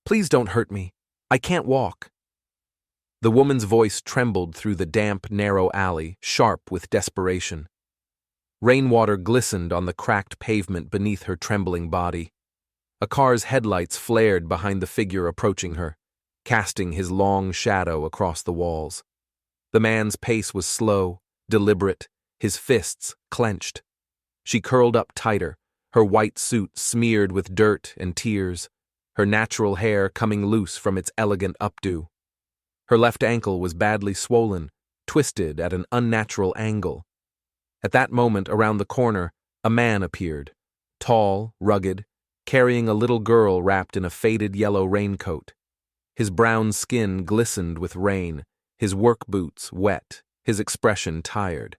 Please don't hurt me. I can't walk." The woman's voice trembled through the damp, narrow alley, sharp with desperation. Rainwater glistened on the cracked pavement beneath her trembling body. A car's headlights flared behind the figure approaching her, casting his long shadow across the walls. The man's pace was slow, deliberate, his fists clenched. She curled up tighter, her white suit smeared with dirt and tears, her natural hair coming loose from its elegant updo. Her left ankle was badly swollen, twisted at an unnatural angle. At that moment, around the corner, a man appeared, tall, rugged, carrying a little girl wrapped in a faded yellow raincoat. His brown skin glistened with rain, his work boots wet, his expression tired.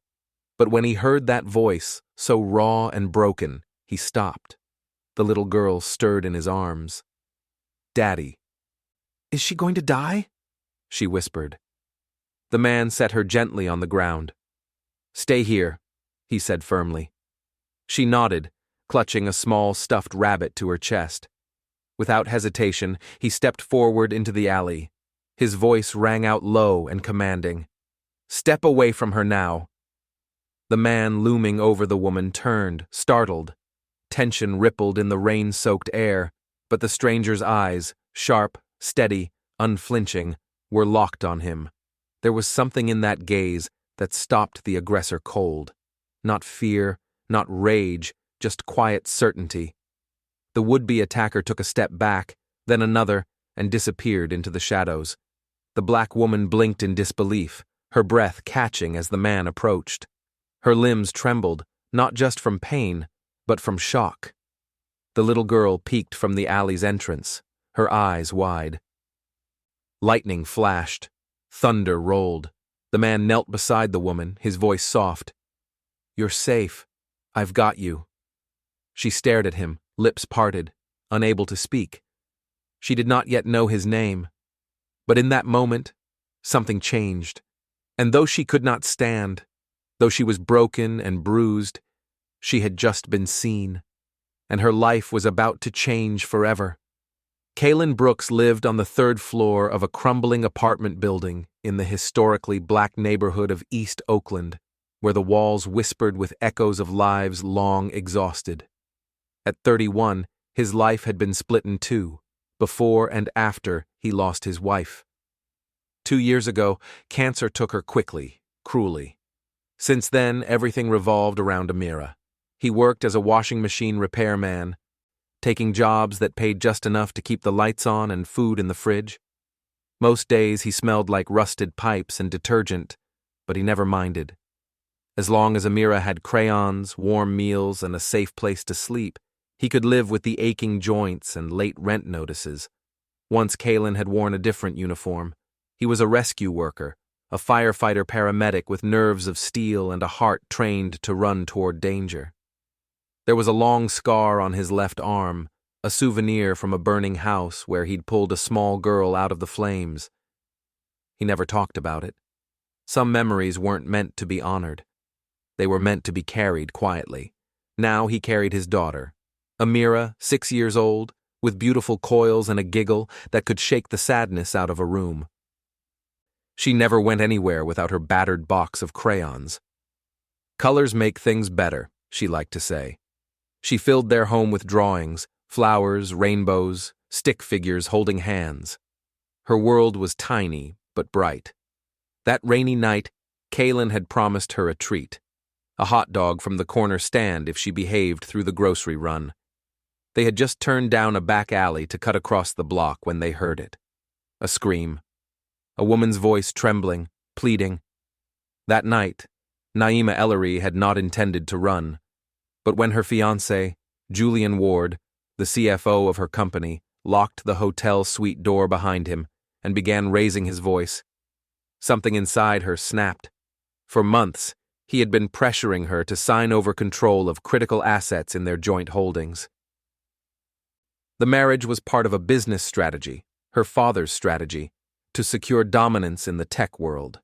But when he heard that voice, so raw and broken, he stopped. The little girl stirred in his arms. "Daddy." "Is she going to die?" she whispered. The man set her gently on the ground. "Stay here," he said firmly. She nodded, clutching a small stuffed rabbit to her chest. Without hesitation, he stepped forward into the alley. His voice rang out low and commanding. "Step away from her now." The man looming over the woman turned, startled. Tension rippled in the rain-soaked air, but the stranger's eyes, sharp, steady, unflinching, were locked on him. There was something in that gaze that stopped the aggressor cold. Not fear, not rage, just quiet certainty. The would-be attacker took a step back, then another, and disappeared into the shadows. The black woman blinked in disbelief, her breath catching as the man approached. Her limbs trembled, not just from pain, but from shock. The little girl peeked from the alley's entrance, her eyes wide. Lightning flashed. Thunder rolled. The man knelt beside the woman, his voice soft. "You're safe. I've got you." She stared at him, lips parted, unable to speak. She did not yet know his name. But in that moment, something changed. And though she could not stand, though she was broken and bruised, she had just been seen, and her life was about to change forever. Kalen Brooks lived on the third floor of a crumbling apartment building in the historically black neighborhood of East Oakland, where the walls whispered with echoes of lives long exhausted. At 31, his life had been split in two, before and after he lost his wife. 2 years ago, cancer took her quickly, cruelly. Since then, everything revolved around Amira. He worked as a washing machine repairman, taking jobs that paid just enough to keep the lights on and food in the fridge. Most days he smelled like rusted pipes and detergent, but he never minded. As long as Amira had crayons, warm meals, and a safe place to sleep, he could live with the aching joints and late rent notices. Once Kalen had worn a different uniform. He was a rescue worker, a firefighter-paramedic with nerves of steel and a heart trained to run toward danger. There was a long scar on his left arm, a souvenir from a burning house where he'd pulled a small girl out of the flames. He never talked about it. Some memories weren't meant to be honored. They were meant to be carried quietly. Now he carried his daughter, Amira, 6 years old, with beautiful coils and a giggle that could shake the sadness out of a room. She never went anywhere without her battered box of crayons. "Colors make things better," she liked to say. She filled their home with drawings, flowers, rainbows, stick figures holding hands. Her world was tiny but bright. That rainy night, Kalen had promised her a treat, a hot dog from the corner stand if she behaved through the grocery run. They had just turned down a back alley to cut across the block when they heard it. A scream. A woman's voice trembling, pleading. That night, Naima Ellery had not intended to run. But when her fiancé, Julian Ward, the CFO of her company, locked the hotel suite door behind him and began raising his voice, something inside her snapped. For months, he had been pressuring her to sign over control of critical assets in their joint holdings. The marriage was part of a business strategy, her father's strategy, to secure dominance in the tech world.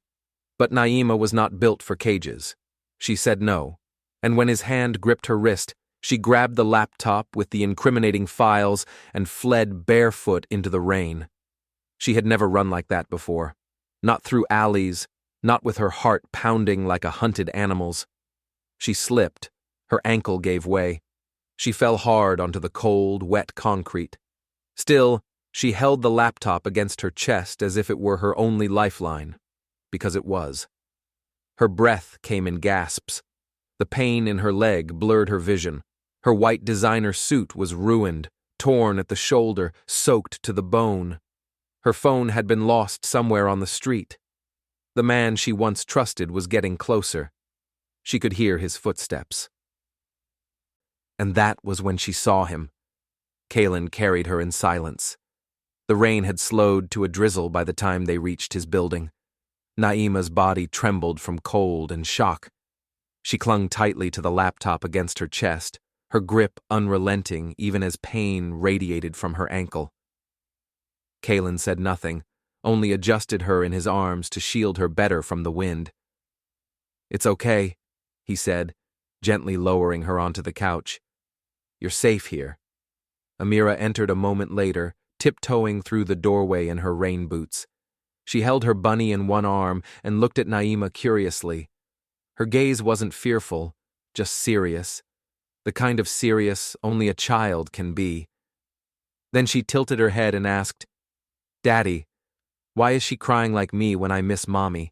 But Naima was not built for cages. She said no, and when his hand gripped her wrist, She grabbed the laptop with the incriminating files and fled barefoot into the rain. She had never run like that before. Not through alleys, not with her heart pounding like a hunted animal's. She slipped. Her ankle gave way. She fell hard onto the cold, wet concrete. Still, she held the laptop against her chest as if it were her only lifeline, because it was. Her breath came in gasps. The pain in her leg blurred her vision. Her white designer suit was ruined, torn at the shoulder, soaked to the bone. Her phone had been lost somewhere on the street. The man she once trusted was getting closer. She could hear his footsteps. And that was when she saw him. Kalen carried her in silence. The rain had slowed to a drizzle by the time they reached his building. Naima's body trembled from cold and shock. She clung tightly to the laptop against her chest, her grip unrelenting even as pain radiated from her ankle. Kalen said nothing, only adjusted her in his arms to shield her better from the wind. "It's okay," he said, gently lowering her onto the couch. "You're safe here." Amira entered a moment later, tiptoeing through the doorway in her rain boots. She held her bunny in one arm and looked at Naima curiously. Her gaze wasn't fearful, just serious. The kind of serious only a child can be. Then she tilted her head and asked, "Daddy, why is she crying like me when I miss Mommy?"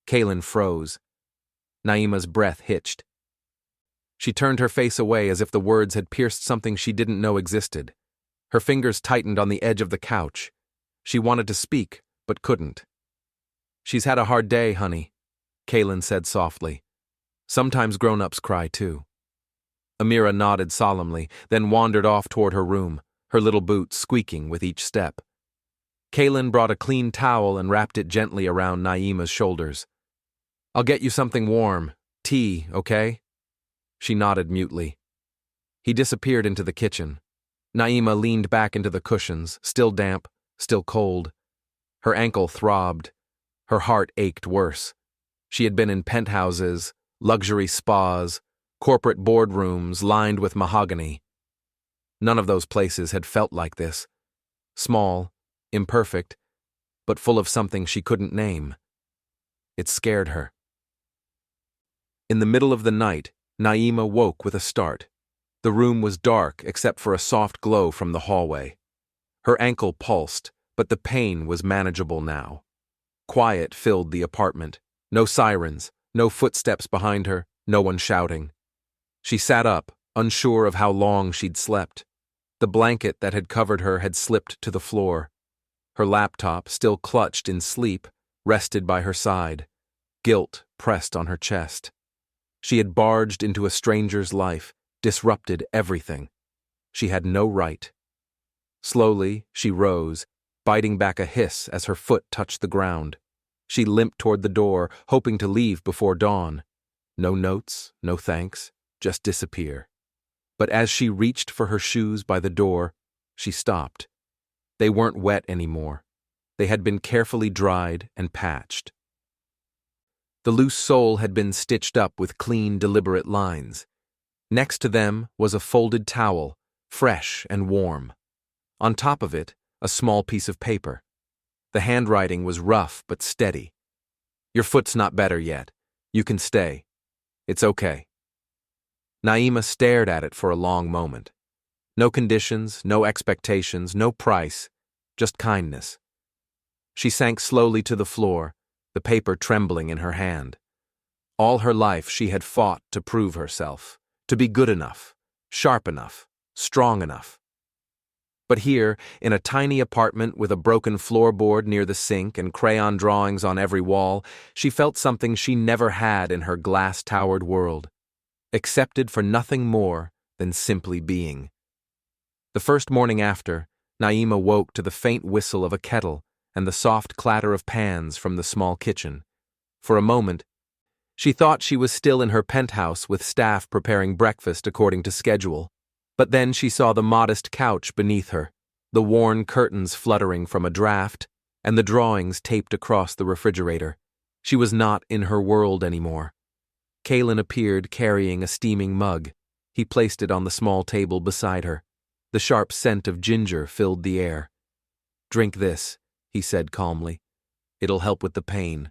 Kalen froze. Naima's breath hitched. She turned her face away as if the words had pierced something she didn't know existed. Her fingers tightened on the edge of the couch. She wanted to speak, but couldn't. "She's had a hard day, honey," Kalen said softly. "Sometimes grown-ups cry too." Amira nodded solemnly, then wandered off toward her room, her little boots squeaking with each step. Kalen brought a clean towel and wrapped it gently around Naima's shoulders. "I'll get you something warm. Tea, okay?" She nodded mutely. He disappeared into the kitchen. Naima leaned back into the cushions, still damp, still cold. Her ankle throbbed. Her heart ached worse. She had been in penthouses, luxury spas, corporate boardrooms lined with mahogany. None of those places had felt like this. Small, imperfect, but full of something she couldn't name. It scared her. In the middle of the night, Naima woke with a start. The room was dark except for a soft glow from the hallway. Her ankle pulsed, but the pain was manageable now. Quiet filled the apartment. No sirens, no footsteps behind her, no one shouting. She sat up, unsure of how long she'd slept. The blanket that had covered her had slipped to the floor. Her laptop, still clutched in sleep, rested by her side. Guilt pressed on her chest. She had barged into a stranger's life, disrupted everything. She had no right. Slowly, she rose, biting back a hiss as her foot touched the ground. She limped toward the door, hoping to leave before dawn. No notes, no thanks, just disappear. But as she reached for her shoes by the door, she stopped. They weren't wet anymore. They had been carefully dried and patched. The loose sole had been stitched up with clean, deliberate lines. Next to them was a folded towel, fresh and warm. On top of it, a small piece of paper. The handwriting was rough but steady. "Your foot's not better yet. You can stay. It's okay." Naima stared at it for a long moment. No conditions, no expectations, no price, just kindness. She sank slowly to the floor, the paper trembling in her hand. All her life she had fought to prove herself, to be good enough, sharp enough, strong enough. But here, in a tiny apartment with a broken floorboard near the sink and crayon drawings on every wall, she felt something she never had in her glass-towered world. Accepted for nothing more than simply being. The first morning after, Naima woke to the faint whistle of a kettle and the soft clatter of pans from the small kitchen. For a moment, she thought she was still in her penthouse with staff preparing breakfast according to schedule. But then she saw the modest couch beneath her, the worn curtains fluttering from a draft, and the drawings taped across the refrigerator. She was not in her world anymore. Kalen appeared carrying a steaming mug. He placed it on the small table beside her. The sharp scent of ginger filled the air. "Drink this," he said calmly. "It'll help with the pain."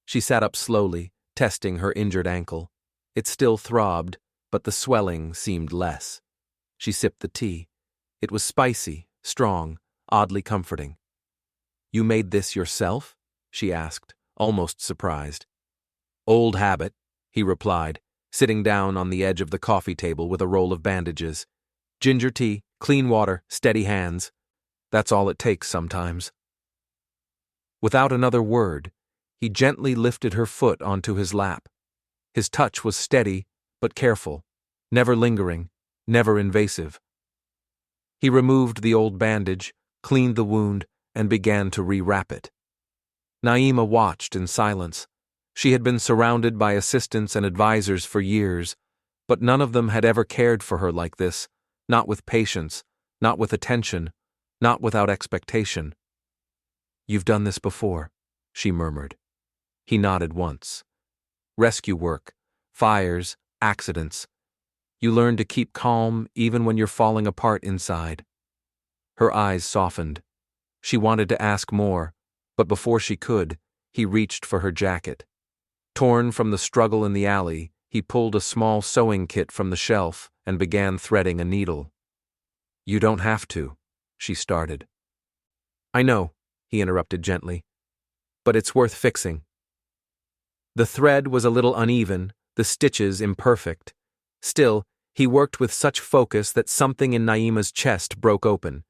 She sat up slowly, testing her injured ankle. It still throbbed, but the swelling seemed less. She sipped the tea. It was spicy, strong, oddly comforting. "You made this yourself?" she asked, almost surprised. "Old habit," he replied, sitting down on the edge of the coffee table with a roll of bandages. "Ginger tea, clean water, steady hands. That's all it takes sometimes." Without another word, he gently lifted her foot onto his lap. His touch was steady but careful, never lingering, never invasive. He removed the old bandage, cleaned the wound, and began to rewrap it. Naima watched in silence. She had been surrounded by assistants and advisors for years, but none of them had ever cared for her like this, not with patience, not with attention, not without expectation. "You've done this before," she murmured. He nodded once. "Rescue work, fires, accidents. You learn to keep calm even when you're falling apart inside." Her eyes softened. She wanted to ask more, but before she could, he reached for her jacket. Torn from the struggle in the alley, he pulled a small sewing kit from the shelf and began threading a needle. "You don't have to," she started. "I know," he interrupted gently, "but it's worth fixing." The thread was a little uneven, the stitches imperfect. Still, he worked with such focus that something in Naima's chest broke open.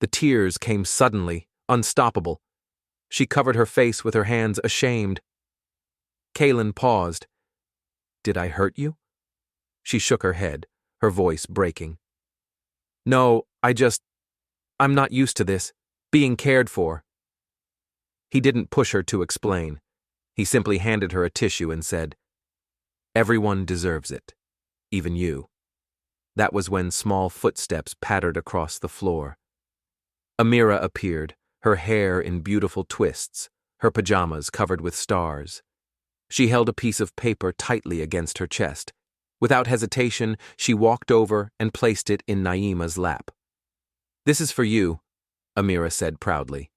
The tears came suddenly, unstoppable. She covered her face with her hands, ashamed. Kalen paused. "Did I hurt you?" She shook her head, her voice breaking. "No, I'm not used to this, being cared for." He didn't push her to explain. He simply handed her a tissue and said, "Everyone deserves it, even you." That was when small footsteps pattered across the floor. Amira appeared, her hair in beautiful twists, her pajamas covered with stars. She held a piece of paper tightly against her chest. Without hesitation, she walked over and placed it in Naima's lap. "This is for you," Amira said proudly.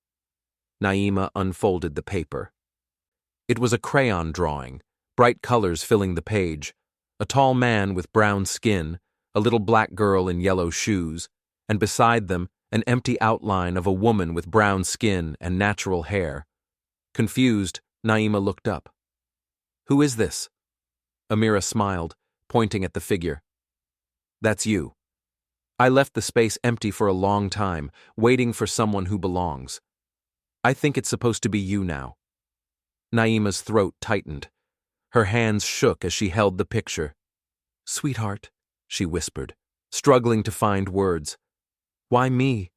Naima unfolded the paper. It was a crayon drawing, bright colors filling the page, a tall man with brown skin, a little black girl in yellow shoes, and beside them an empty outline of a woman with brown skin and natural hair. Confused, Naima looked up. "Who is this?" Amira smiled, pointing at the figure. "That's you. I left the space empty for a long time, waiting for someone who belongs. I think it's supposed to be you now." Naima's throat tightened. Her hands shook as she held the picture. "Sweetheart," she whispered, struggling to find words. "Why me?"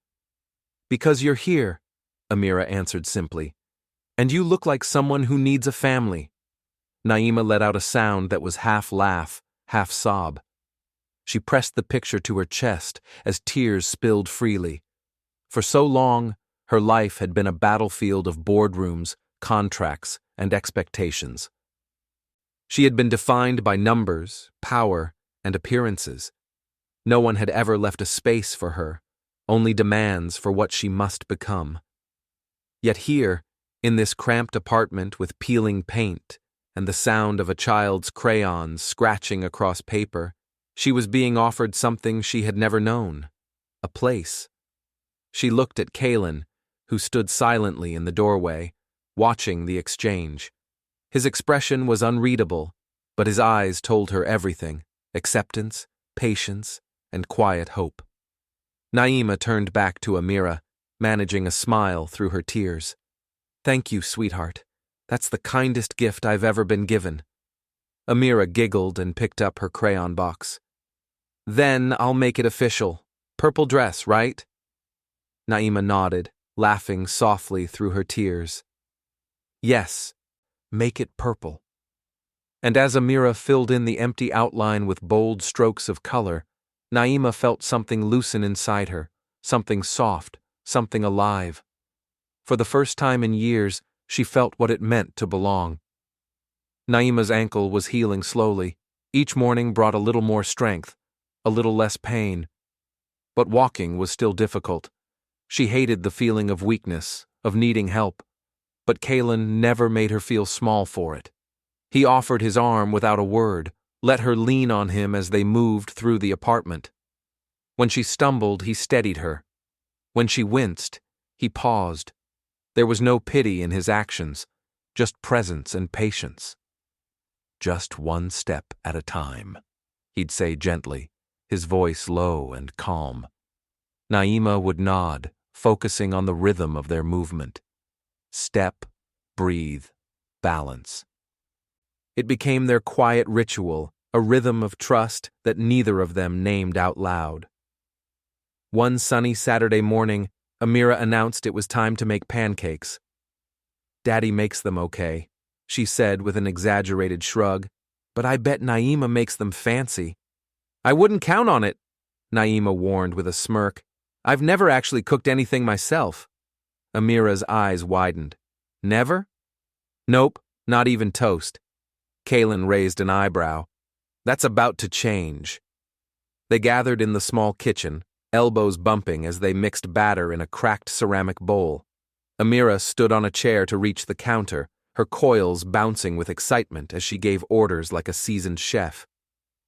"Because you're here," Amira answered simply. "And you look like someone who needs a family." Naima let out a sound that was half laugh, half sob. She pressed the picture to her chest as tears spilled freely. For so long, her life had been a battlefield of boardrooms, contracts, and expectations. She had been defined by numbers, power, and appearances. No one had ever left a space for her, only demands for what she must become. Yet here, in this cramped apartment with peeling paint and the sound of a child's crayons scratching across paper, she was being offered something she had never known, a place. She looked at Kalen, who stood silently in the doorway, watching the exchange. His expression was unreadable, but his eyes told her everything: acceptance, patience, and quiet hope. Naima turned back to Amira, managing a smile through her tears. "Thank you, sweetheart. That's the kindest gift I've ever been given." Amira giggled and picked up her crayon box. "Then I'll make it official. Purple dress, right?" Naima nodded, laughing softly through her tears. "Yes, make it purple." And as Amira filled in the empty outline with bold strokes of color, Naima felt something loosen inside her, something soft, something alive. For the first time in years, she felt what it meant to belong. Naima's ankle was healing slowly. Each morning brought a little more strength, a little less pain. But walking was still difficult. She hated the feeling of weakness, of needing help. But Kalen never made her feel small for it. He offered his arm without a word, let her lean on him as they moved through the apartment. When she stumbled, he steadied her. When she winced, he paused. There was no pity in his actions, just presence and patience. "Just one step at a time," he'd say gently, his voice low and calm. Naima would nod, focusing on the rhythm of their movement. Step, breathe, balance. It became their quiet ritual, a rhythm of trust that neither of them named out loud. One sunny Saturday morning, Amira announced it was time to make pancakes. "Daddy makes them okay," she said with an exaggerated shrug, "but I bet Naima makes them fancy." "I wouldn't count on it," Naima warned with a smirk. "I've never actually cooked anything myself." Amira's eyes widened. "Never?" "Nope, not even toast." Kalen raised an eyebrow. "That's about to change." They gathered in the small kitchen, elbows bumping as they mixed batter in a cracked ceramic bowl. Amira stood on a chair to reach the counter, her coils bouncing with excitement as she gave orders like a seasoned chef.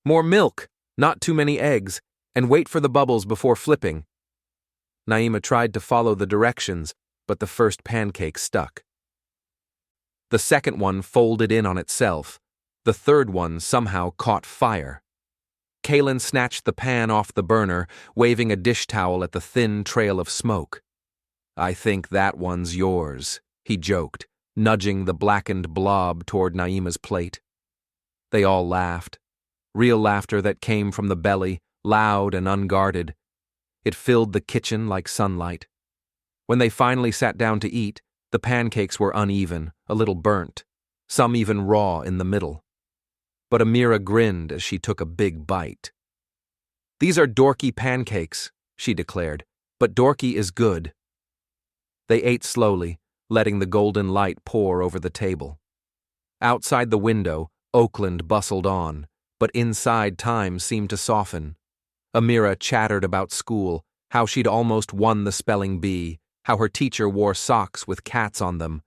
"More milk, not too many eggs, and wait for the bubbles before flipping." Naima tried to follow the directions, but the first pancake stuck. The second one folded in on itself. The third one somehow caught fire. Kalen snatched the pan off the burner, waving a dish towel at the thin trail of smoke. "I think that one's yours," he joked, nudging the blackened blob toward Naima's plate. They all laughed. Real laughter that came from the belly, loud and unguarded. It filled the kitchen like sunlight. When they finally sat down to eat, the pancakes were uneven, a little burnt, some even raw in the middle. But Amira grinned as she took a big bite. "These are dorky pancakes," she declared, "but dorky is good." They ate slowly, letting the golden light pour over the table. Outside the window, Oakland bustled on, but inside time seemed to soften. Amira chattered about school, how she'd almost won the spelling bee, how her teacher wore socks with cats on them,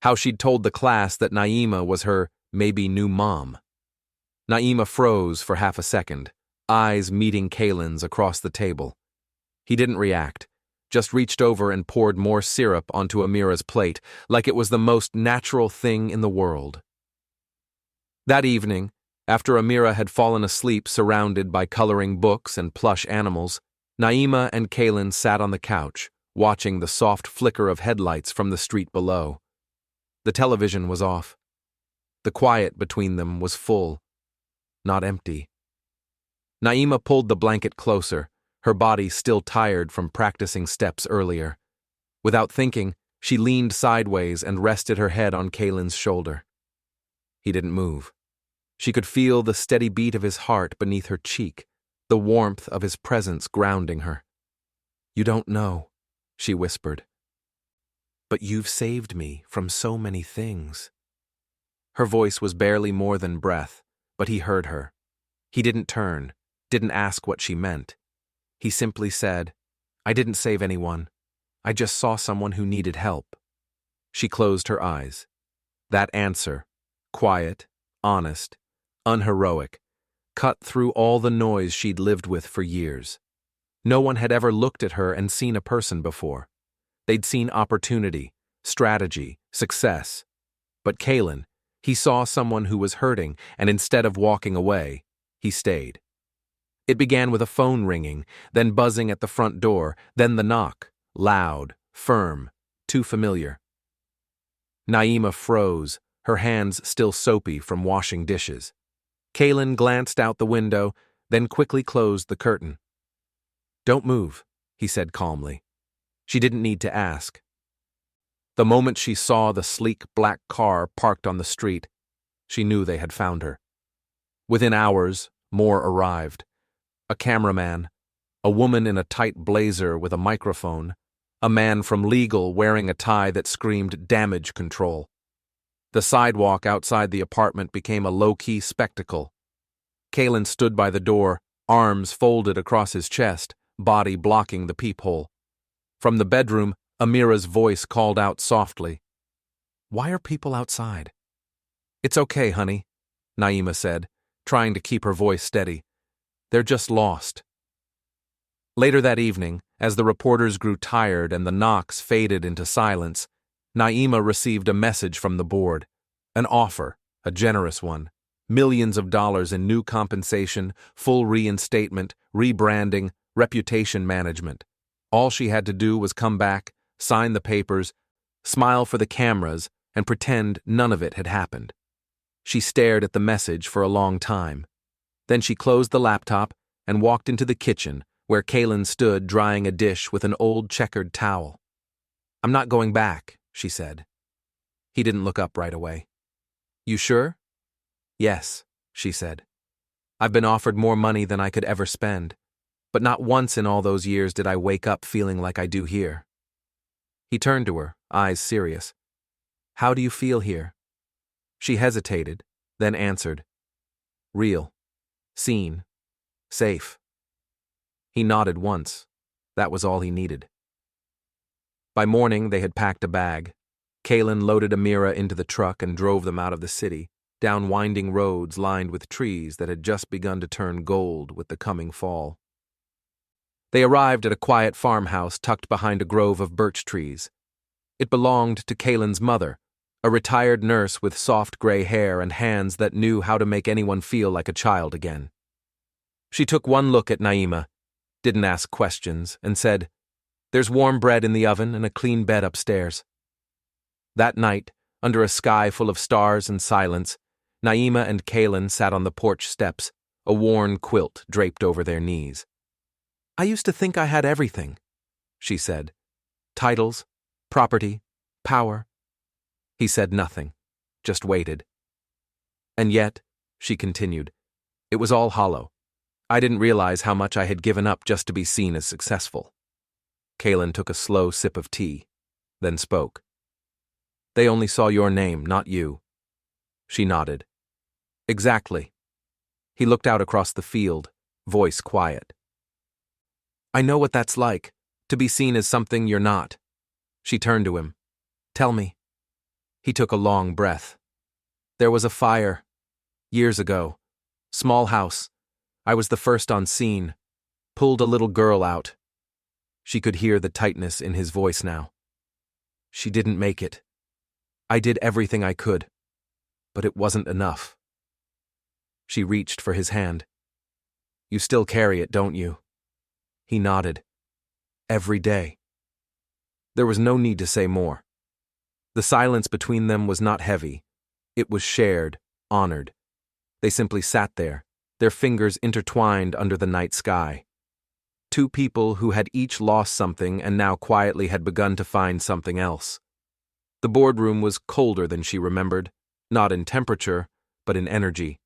how she'd told the class that Naima was her maybe new mom. Naima froze for half a second, eyes meeting Kalen's across the table. He didn't react, just reached over and poured more syrup onto Amira's plate like it was the most natural thing in the world. That evening, after Amira had fallen asleep surrounded by coloring books and plush animals, Naima and Kalen sat on the couch, watching the soft flicker of headlights from the street below. The television was off. The quiet between them was full, not empty. Naima pulled the blanket closer, her body still tired from practicing steps earlier. Without thinking, she leaned sideways and rested her head on Kalen's shoulder. He didn't move. She could feel the steady beat of his heart beneath her cheek, the warmth of his presence grounding her. "You don't know," she whispered. "But you've saved me from so many things." Her voice was barely more than breath, but he heard her. He didn't turn, didn't ask what she meant. He simply said, "I didn't save anyone. I just saw someone who needed help." She closed her eyes. That answer, quiet, honest, unheroic, cut through all the noise she'd lived with for years. No one had ever looked at her and seen a person before. They'd seen opportunity, strategy, success. But Kalen, he saw someone who was hurting, and instead of walking away, he stayed. It began with a phone ringing, then buzzing at the front door, then the knock, loud, firm, too familiar. Naima froze, her hands still soapy from washing dishes. Kalen glanced out the window, then quickly closed the curtain. "Don't move," he said calmly. She didn't need to ask. The moment she saw the sleek black car parked on the street, she knew they had found her. Within hours, more arrived. A cameraman, a woman in a tight blazer with a microphone, a man from legal wearing a tie that screamed damage control. The sidewalk outside the apartment became a low-key spectacle. Kalen stood by the door, arms folded across his chest, body blocking the peephole. From the bedroom, Amira's voice called out softly, "Why are people outside?" "It's okay, honey," Naima said, trying to keep her voice steady. "They're just lost." Later that evening, as the reporters grew tired and the knocks faded into silence, Naima received a message from the board. An offer, a generous one. Millions of dollars in new compensation, full reinstatement, rebranding, reputation management. All she had to do was come back, sign the papers, smile for the cameras, and pretend none of it had happened. She stared at the message for a long time. Then she closed the laptop and walked into the kitchen, where Kalen stood drying a dish with an old checkered towel. "I'm not going back," she said. He didn't look up right away. "You sure?" "Yes," she said. "I've been offered more money than I could ever spend, but not once in all those years did I wake up feeling like I do here." He turned to her, eyes serious. "How do you feel here?" She hesitated, then answered, "Real. Seen. Safe." He nodded once. That was all he needed. By morning, they had packed a bag. Kalen loaded Amira into the truck and drove them out of the city, down winding roads lined with trees that had just begun to turn gold with the coming fall. They arrived at a quiet farmhouse tucked behind a grove of birch trees. It belonged to Kalen's mother, a retired nurse with soft gray hair and hands that knew how to make anyone feel like a child again. She took one look at Naima, didn't ask questions, and said, "There's warm bread in the oven and a clean bed upstairs." That night, under a sky full of stars and silence, Naima and Kalen sat on the porch steps, a worn quilt draped over their knees. "I used to think I had everything," she said. "Titles, property, power." He said nothing, just waited. "And yet," she continued, "it was all hollow. I didn't realize how much I had given up just to be seen as successful." Kalen took a slow sip of tea, then spoke. "They only saw your name, not you." She nodded. "Exactly." He looked out across the field, voice quiet. "I know what that's like, to be seen as something you're not." She turned to him. "Tell me." He took a long breath. "There was a fire. Years ago. Small house. I was the first on scene. Pulled a little girl out." She could hear the tightness in his voice now. "She didn't make it. I did everything I could, but it wasn't enough." She reached for his hand. "You still carry it, don't you?" He nodded. "Every day." There was no need to say more. The silence between them was not heavy. It was shared, honored. They simply sat there, their fingers intertwined under the night sky. Two people who had each lost something and now quietly had begun to find something else. The boardroom was colder than she remembered, not in temperature, but in energy.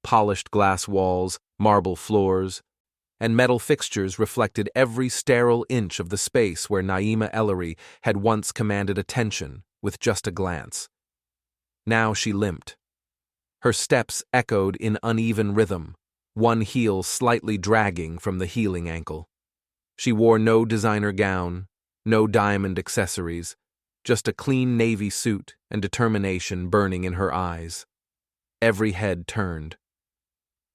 Polished glass walls, marble floors, and metal fixtures reflected every sterile inch of the space where Naima Ellery had once commanded attention with just a glance. Now she limped. Her steps echoed in uneven rhythm, one heel slightly dragging from the healing ankle. She wore no designer gown, no diamond accessories, just a clean navy suit and determination burning in her eyes. Every head turned.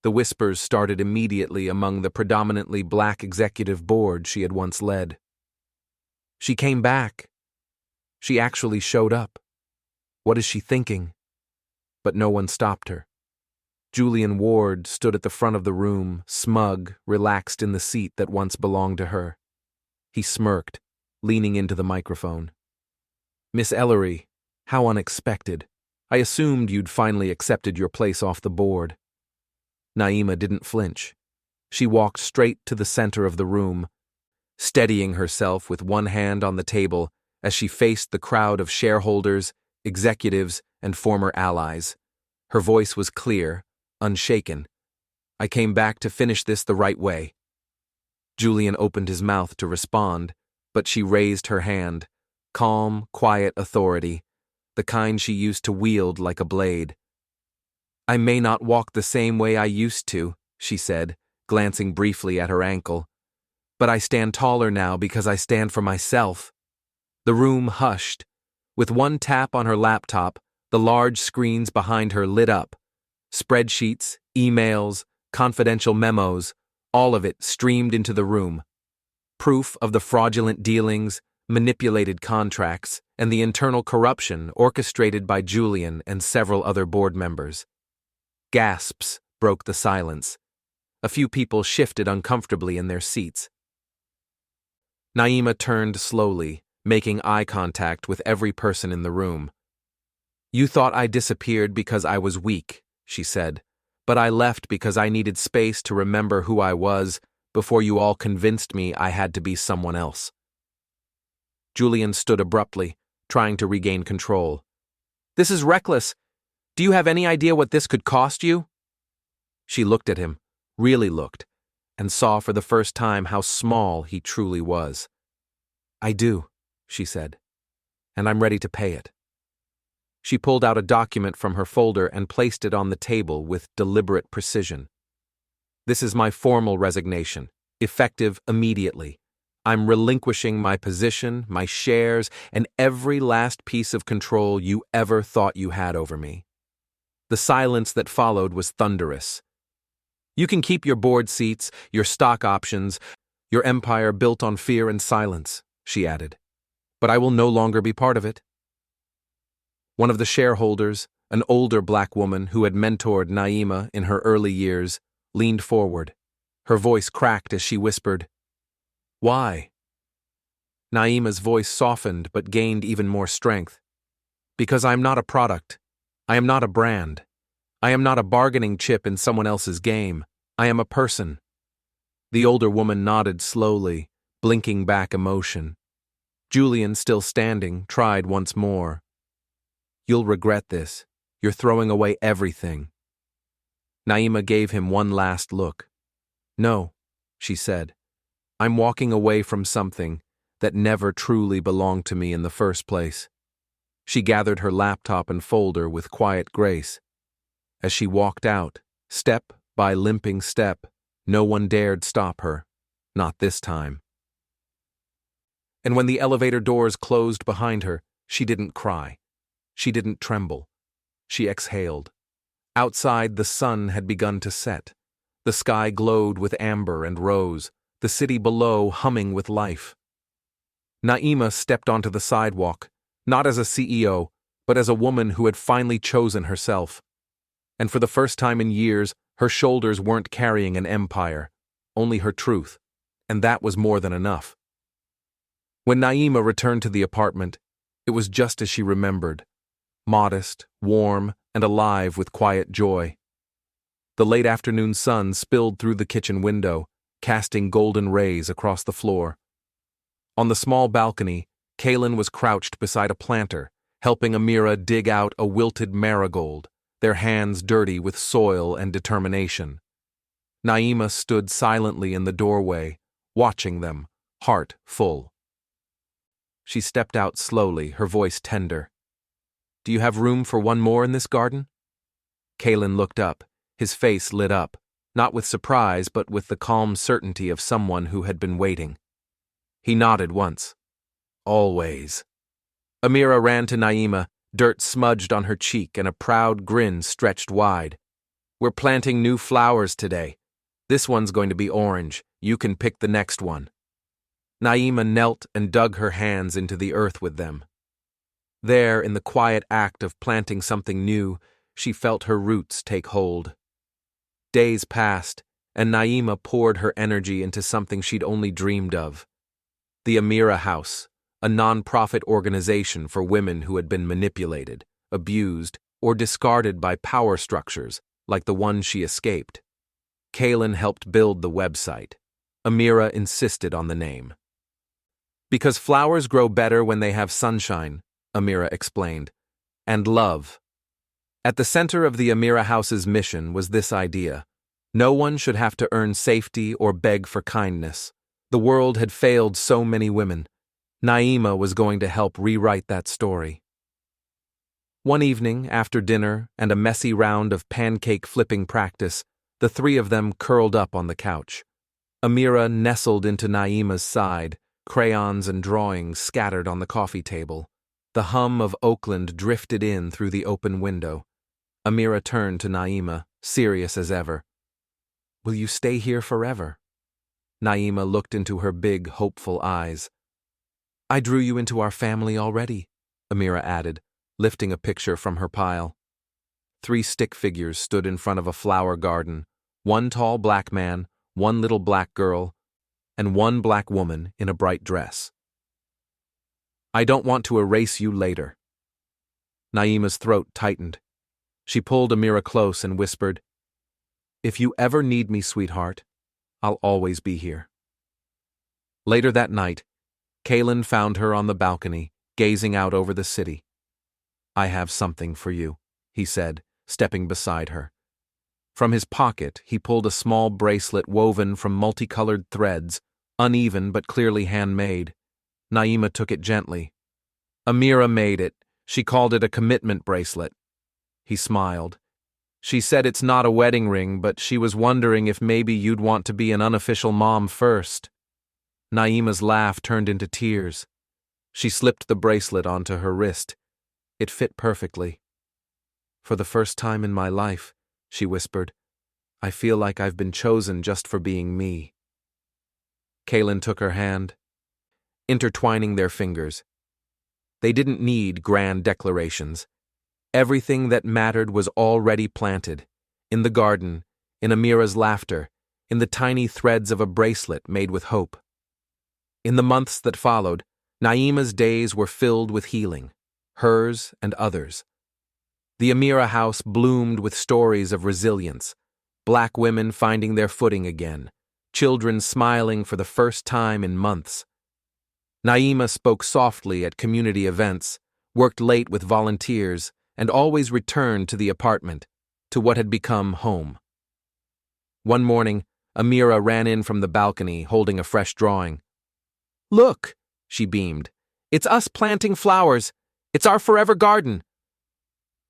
The whispers started immediately among the predominantly black executive board she had once led. She came back. She actually showed up. What is she thinking? But no one stopped her. Julian Ward stood at the front of the room, smug, relaxed in the seat that once belonged to her. He smirked, leaning into the microphone. "Miss Ellery, how unexpected. I assumed you'd finally accepted your place off the board." Naima didn't flinch. She walked straight to the center of the room, steadying herself with one hand on the table as she faced the crowd of shareholders, executives, and former allies. Her voice was clear, unshaken. "I came back to finish this the right way." Julian opened his mouth to respond, but she raised her hand, calm, quiet authority, the kind she used to wield like a blade. I may not walk the same way I used to, she said, glancing briefly at her ankle. But I stand taller now because I stand for myself. The room hushed. With one tap on her laptop, the large screens behind her lit up. Spreadsheets, emails, confidential memos, all of it streamed into the room. Proof of the fraudulent dealings, manipulated contracts, and the internal corruption orchestrated by Julian and several other board members. Gasps broke the silence. A few people shifted uncomfortably in their seats. Naima turned slowly, making eye contact with every person in the room. You thought I disappeared because I was weak, she said, but I left because I needed space to remember who I was before you all convinced me I had to be someone else. Julian stood abruptly, trying to regain control. This is reckless. Do you have any idea what this could cost you? She looked at him, really looked, and saw for the first time how small he truly was. I do, she said, and I'm ready to pay it. She pulled out a document from her folder and placed it on the table with deliberate precision. This is my formal resignation, effective immediately. I'm relinquishing my position, my shares, and every last piece of control you ever thought you had over me. The silence that followed was thunderous. You can keep your board seats, your stock options, your empire built on fear and silence, she added. But I will no longer be part of it. One of the shareholders, an older black woman who had mentored Naima in her early years, leaned forward. Her voice cracked as she whispered, Why? Naima's voice softened but gained even more strength. Because I am not a product. I am not a brand. I am not a bargaining chip in someone else's game. I am a person. The older woman nodded slowly, blinking back emotion. Julian, still standing, tried once more. You'll regret this. You're throwing away everything. Naima gave him one last look. No, she said. I'm walking away from something that never truly belonged to me in the first place. She gathered her laptop and folder with quiet grace. As she walked out, step by limping step, no one dared stop her. Not this time. And when the elevator doors closed behind her, she didn't cry. She didn't tremble. She exhaled. Outside, the sun had begun to set. The sky glowed with amber and rose, the city below humming with life. Naima stepped onto the sidewalk, not as a CEO, but as a woman who had finally chosen herself. And for the first time in years, her shoulders weren't carrying an empire, only her truth, and that was more than enough. When Naima returned to the apartment, it was just as she remembered, modest, warm, and alive with quiet joy. The late afternoon sun spilled through the kitchen window, casting golden rays across the floor. On the small balcony, Kalen was crouched beside a planter, helping Amira dig out a wilted marigold, their hands dirty with soil and determination. Naima stood silently in the doorway, watching them, heart full. She stepped out slowly, her voice tender. Do you have room for one more in this garden? Kalen looked up, his face lit up, not with surprise but with the calm certainty of someone who had been waiting. He nodded once. Always. Amira ran to Naima, dirt smudged on her cheek and a proud grin stretched wide. We're planting new flowers today. This one's going to be orange. You can pick the next one. Naima knelt and dug her hands into the earth with them. There, in the quiet act of planting something new, she felt her roots take hold. Days passed, and Naima poured her energy into something she'd only dreamed of. The Amira House, a non-profit organization for women who had been manipulated, abused, or discarded by power structures like the one she escaped. Kalen helped build the website. Amira insisted on the name. Because flowers grow better when they have sunshine, Amira explained, and love. At the center of the Amira House's mission was this idea. No one should have to earn safety or beg for kindness. The world had failed so many women. Naima was going to help rewrite that story. One evening, after dinner and a messy round of pancake flipping practice, the three of them curled up on the couch. Amira nestled into Naima's side, crayons and drawings scattered on the coffee table. The hum of Oakland drifted in through the open window. Amira turned to Naima, serious as ever. "Will you stay here forever?" Naima looked into her big, hopeful eyes. "I drew you into our family already," Amira added, lifting a picture from her pile. 3 stick figures stood in front of a flower garden, 1 tall black man, 1 little black girl, and 1 black woman in a bright dress. "I don't want to erase you later." Naima's throat tightened. She pulled Amira close and whispered, "If you ever need me, sweetheart, I'll always be here." Later that night, Kalen found her on the balcony, gazing out over the city. "I have something for you," he said, stepping beside her. From his pocket, he pulled a small bracelet woven from multicolored threads, uneven but clearly handmade. Naima took it gently. "Amira made it. She called it a commitment bracelet." He smiled. "She said it's not a wedding ring, but she was wondering if maybe you'd want to be an unofficial mom first." Naima's laugh turned into tears. She slipped the bracelet onto her wrist. It fit perfectly. "For the first time in my life," she whispered, "I feel like I've been chosen just for being me." Kalen took her hand, intertwining their fingers. They didn't need grand declarations. Everything that mattered was already planted, in the garden, in Amira's laughter, in the tiny threads of a bracelet made with hope. In the months that followed, Naima's days were filled with healing, hers and others. The Amira house bloomed with stories of resilience, black women finding their footing again, children smiling for the first time in months. Naima spoke softly at community events, worked late with volunteers, and always returned to the apartment, to what had become home. One morning, Amira ran in from the balcony holding a fresh drawing. "Look," she beamed. "It's us planting flowers. It's our forever garden."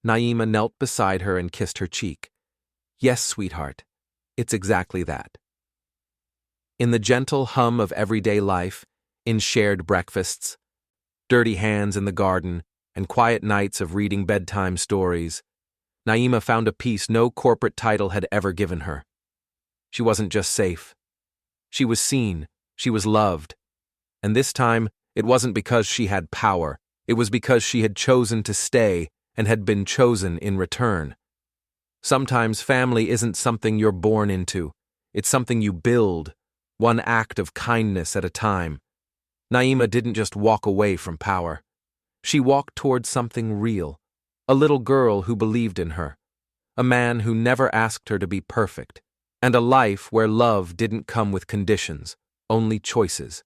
Naima knelt beside her and kissed her cheek. "Yes, sweetheart, it's exactly that." In the gentle hum of everyday life, in shared breakfasts, dirty hands in the garden, and quiet nights of reading bedtime stories, Naima found a peace no corporate title had ever given her. She wasn't just safe. She was seen, she was loved. And this time, it wasn't because she had power, it was because she had chosen to stay and had been chosen in return. Sometimes family isn't something you're born into, it's something you build, one act of kindness at a time. Naima didn't just walk away from power. She walked towards something real, a little girl who believed in her, a man who never asked her to be perfect, and a life where love didn't come with conditions, only choices.